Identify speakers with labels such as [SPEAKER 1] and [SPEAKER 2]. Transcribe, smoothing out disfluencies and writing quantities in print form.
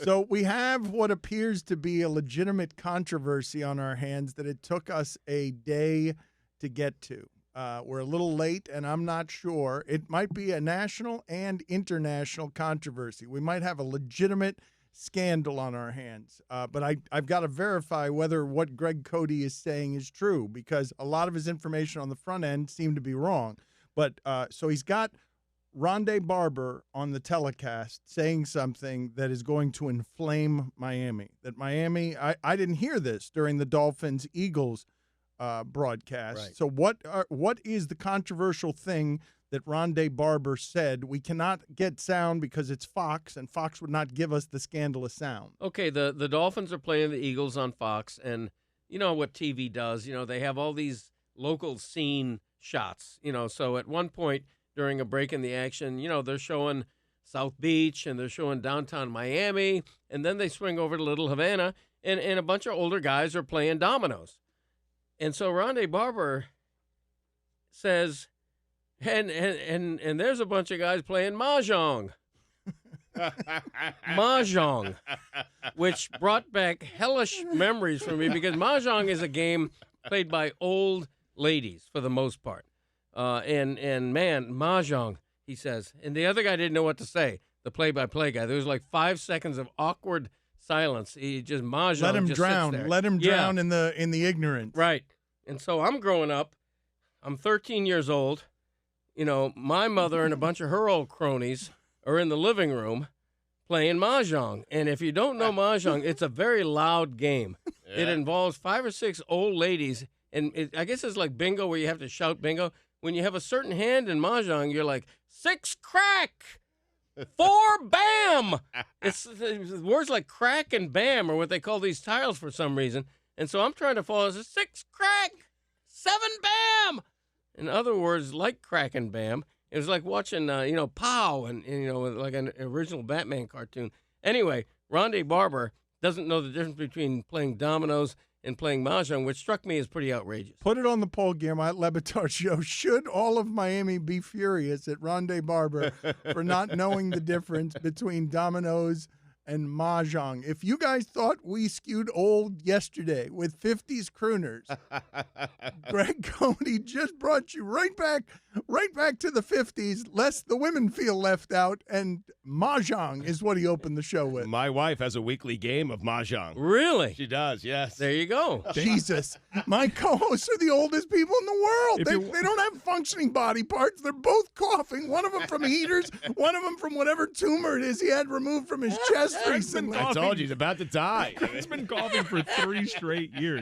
[SPEAKER 1] So we have what appears to be a legitimate controversy on our hands that it took us a day to get to. We're a little late, and I'm not sure. It might be a national and international controversy. We might have a legitimate scandal on our hands. But I've got to verify whether what Greg Cote is saying is true, because a lot of his information on the front end seemed to be wrong. But so he's got Ronde Barber on the telecast saying something that is going to inflame Miami. That Miami, I didn't hear this during the Dolphins-Eagles broadcast. Right. So what is the controversial thing that Ronde Barber said? We cannot get sound because it's Fox, and Fox would not give us the scandalous sound.
[SPEAKER 2] Okay, the Dolphins are playing the Eagles on Fox, and you know what TV does. You know, they have all these local scene shots. You know, so at one point during a break in the action, you know, they're showing South Beach and they're showing downtown Miami, and then they swing over to Little Havana, and a bunch of older guys are playing dominoes. And so Ronde Barber says, and there's a bunch of guys playing Mahjong. Mahjong, which brought back hellish memories for me, because Mahjong is a game played by old ladies for the most part. And man, Mahjong, he says. And the other guy didn't know what to say, the play-by-play guy. There was like 5 seconds of awkward silence. He just Mahjong.
[SPEAKER 1] Let him
[SPEAKER 2] just
[SPEAKER 1] drown.
[SPEAKER 2] Sits there.
[SPEAKER 1] Let him drown in the ignorance.
[SPEAKER 2] Right. And so I'm growing up. I'm 13 years old. You know, my mother and a bunch of her old cronies are in the living room playing Mahjong. And if you don't know Mahjong, it's a very loud game. Yeah. It involves 5 or 6 old ladies. And I guess it's like bingo, where you have to shout bingo. When you have a certain hand in Mahjong, you're like, 6 crack, 4 bam. It's words like crack and bam are what they call these tiles for some reason. And so I'm trying to follow. It's 6 crack, 7 bam. In other words, like crack and bam. It was like watching, Pow, and like an original Batman cartoon. Anyway, Ronde Barber doesn't know the difference between playing dominoes and playing Mahjong, which struck me as pretty outrageous.
[SPEAKER 1] Put it on the poll, Guillermo, at LeBatard Show. Should all of Miami be furious at Ronde Barber for not knowing the difference between dominoes and Mahjong? If you guys thought we skewed old yesterday with 50s crooners, Greg Cote just brought you right back to the 50s, lest the women feel left out, and Mahjong is what he opened the show with.
[SPEAKER 3] My wife has a weekly game of Mahjong.
[SPEAKER 2] Really?
[SPEAKER 3] She does, yes.
[SPEAKER 2] There you go.
[SPEAKER 1] Jesus. My co-hosts are the oldest people in the world. They don't have functioning body parts. They're both coughing. One of them from heaters, one of them from whatever tumor it is he had removed from his chest recently.
[SPEAKER 3] I told you, he's about to die.
[SPEAKER 4] He's been coughing for 3 straight years.